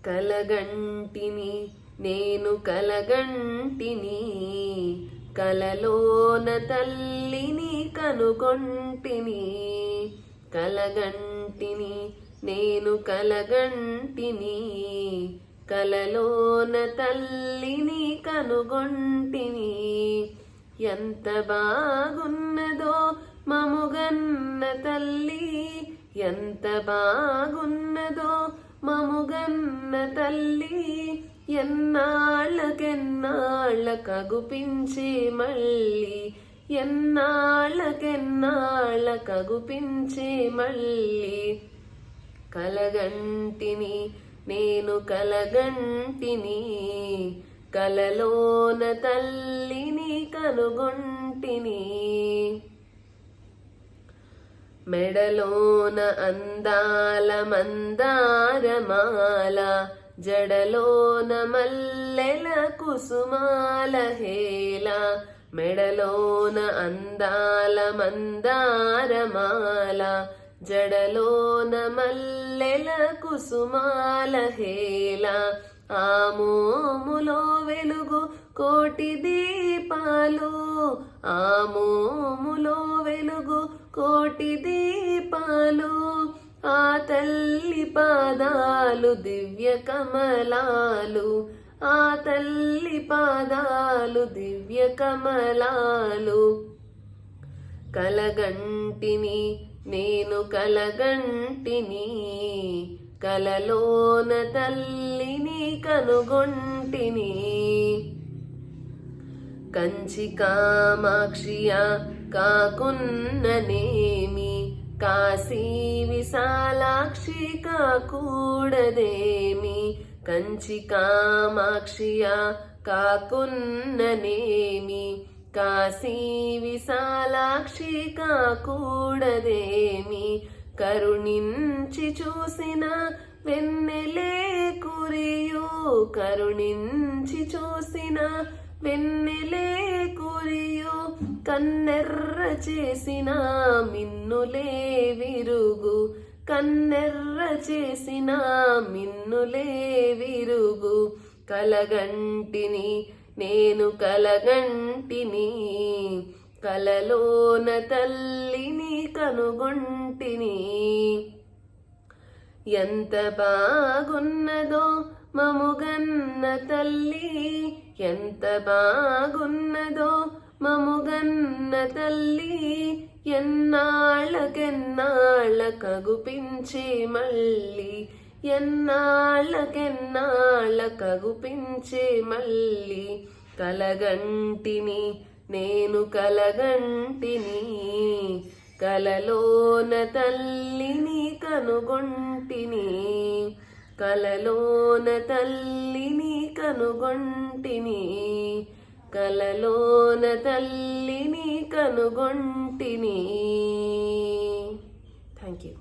కలగంటిని నేను కలగంటిని, కలలోన తల్లిని కనుగొంటిని. కలగంటిని నేను కలగంటిని, కలలోన తల్లిని కనుగొంటిని. ఎంత బాగున్నదో మముగన్న తల్లి, ఎంత బాగున్నదో మముగన్న తల్లి. ఎన్నాళ్ళకెన్నాళ్ళకగుపించే మళ్ళీ, ఎన్నాళ్ళకెన్నాళ్ళకగుపించే మళ్ళీ. కలగంటిని నేను కలగంటిని, కలలోన తల్లిని కనుగొంటిని. మెడలోన అందాల మందారమాల, జడలోన మల్లెల కుసుమాల హేళ. మెడలోన అందాల మందారమాల, జడలోన మల్లెల కుసుమాల హేళ. ఆ మోములో వెలుగు కోటి దీపాలు, ఆ మోములో వెలుగు కోటి దీపాలు. ఆ తల్లి పాదాలు దివ్య కమలాలు, ఆ తల్లి పాదాలు దివ్య కమలాలు. కలగంటిని నేను కలగంటిని, కలలోన తల్లిని కనుగొంటిని. కంచి కామాక్షియా కాకున్ననేమి, కాశీ విశాలాక్షి కాకూడదేమి. కంచి కామాక్షియా కాకున్ననేమి, కాశీ విశాలాక్షి కాకూడదేమి. కరుణించి చూసిన వెన్నెలే కురియు, కరుణించి చూసిన వెన్నెలే కురియు. కన్నెర్ర చేసిన మిన్నులే విరుగు, కన్నెర్ర చేసిన మిన్నులే విరుగు. కలగంటిని నేను కలగంటిని, కలలోన తల్లిని కనుగొంటిని. ఎంత బాగున్నదో మముగన్న తల్లి, ఎంత బాగున్నదో మముగన్న తల్లి. ఎన్నాళ్ళకెన్నాళ్ళకగుపించే మళ్ళీ, ఎన్నాళ్ళకెన్నాళ్ళకగుపించే మళ్ళీ. కలగంటిని నేను కలగంటిని, కలలోన తల్లిని కనుగొంటిని. కలలోన తల్లిని కనుగొంటిని, కలలోన తల్లిని కనుగొంటిని. Thank you.